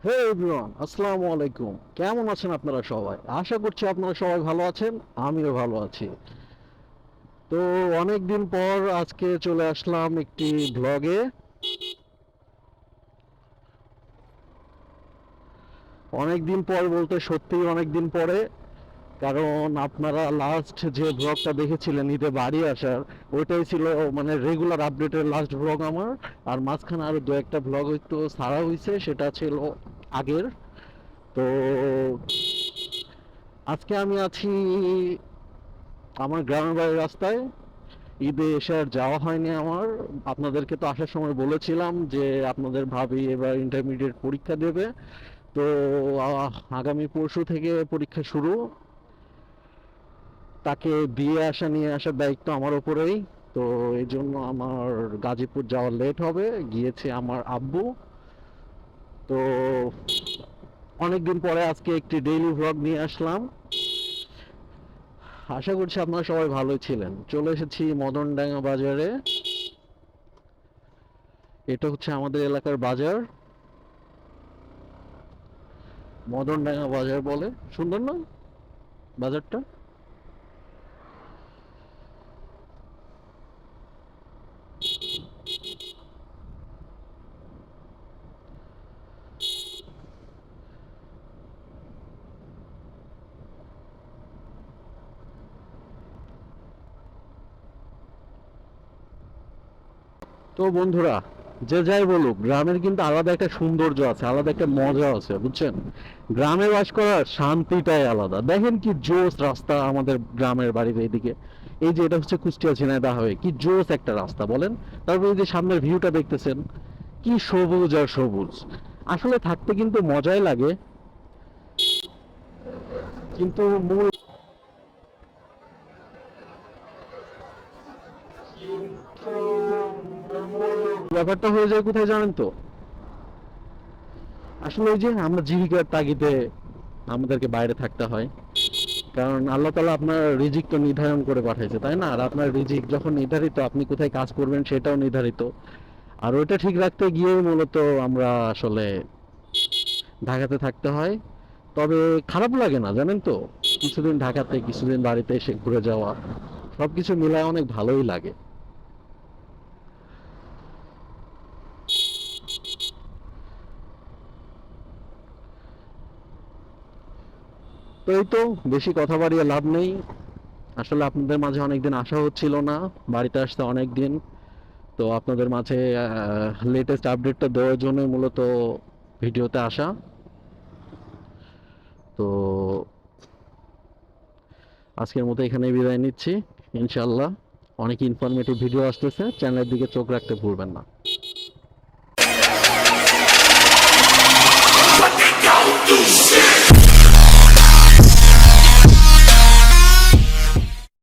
হে everyone, আসসালামু আলাইকুম। কেমন আছেন আপনারা সবাই? আশা করছি আপনারা সবাই ভালো আছেন। আমিও ভালো আছি। তো অনেক দিন পর আজকে চলে আসলাম একটি ব্লগে। অনেক দিন পর বলতে সত্যিই অনেক দিন পরে, কারণ আপনারা লাস্ট যে ব্লগটা দেখেছিলেন ঈদে বাড়ি আসার, ওইটাই ছিল মানে রেগুলার আপডেটের লাস্ট ব্লগ আমার। আর মাঝখানে আরো দু একটা ব্লগ একটু ছাড়া হয়েছে, সেটা ছিল আগের। তো আজকে আমি আছি আমার গ্রামের বাড়ির রাস্তায়। ঈদে এসে আর যাওয়া হয়নি আমার। আপনাদেরকে তো আসার সময় বলেছিলাম যে আপনাদের ভাবি এবার ইন্টারমিডিয়েট পরীক্ষা দেবে। তো আগামী পরশু থেকে পরীক্ষা শুরু। তাকে দিয়ে আসা নিয়ে আসার দায়িত্ব আমার ওপরেই। তো এই জন্য আমার গাজীপুর যাওয়া লেট হবে। গিয়েছে আমার আব্বু। তো অনেকদিন পরে আজকে একটি ডেইলি ভ্লগ নিয়ে আসলাম। আশা করছি আপনারা সবাই ভালোই ছিলেন। চলে এসেছি মদনডাঙ্গা বাজারে। এটা হচ্ছে আমাদের এলাকার বাজার, মদনডাঙ্গা বাজার বলে। সুন্দর না বাজারটা? তো বন্ধুরা, যে যাই বলুক, গ্রামের কিন্তু আলাদা একটা সৌন্দর্য আছে, আলাদা একটা মজা আছে, বুঝছেন? গ্রামে বাস করার শান্তিটাই আলাদা। দেখেন কি জোস রাস্তা আমাদের গ্রামের বাড়ির এইদিকে। এই যে এটা হচ্ছে কুষ্টিয়া ঝিনাইদহ হয়ে, কি জোস একটা রাস্তা বলেন। তারপর এই যে সামনের ভিউটা দেখতেছেন, কি সবুজ আর সবুজ। আসলে থাকতে কিন্তু মজাই লাগে, কিন্তু মূল ব্যাপারটা হয়ে যায় কোথায় জানেন তো? আসলে ওই যে আমরা জীবিকার তাগিদে আমাদেরকে বাইরে থাকতে হয়। কারণ আল্লাহ তাআলা আপনার রিজিক তো নির্ধারণ করে পাঠাইছে, তাই না? আর আপনার রিজিক যখন নির্ধারিত, আপনি কোথায় কাজ করবেন সেটাও নির্ধারিত। আর ওইটা ঠিক রাখতে গিয়েই মূলত আমরা আসলে ঢাকাতে থাকতে হয়। তবে খারাপ লাগে না, জানেন তো? কিছুদিন ঢাকাতে, কিছুদিন বাড়িতে এসে ঘুরে যাওয়া, সবকিছু মিলায় অনেক ভালোই লাগে। তো এই তো, বেশি কথা বাড়িয়ে লাভ নেই। আসলে আপনাদের মাঝে অনেকদিন আসা হচ্ছিল না, বাড়িতে আসতে অনেক দিন। তো আপনাদের মাঝে লেটেস্ট আপডেটটা দেওয়ার জন্য মূলত ভিডিওতে আসা। তো আজকের মতো এখানেই বিদায় নিচ্ছি। ইনশাল্লাহ অনেক ইনফরমেটিভ ভিডিও আসতেছে, চ্যানেলের দিকে চোখ রাখতে ভুলবেন না।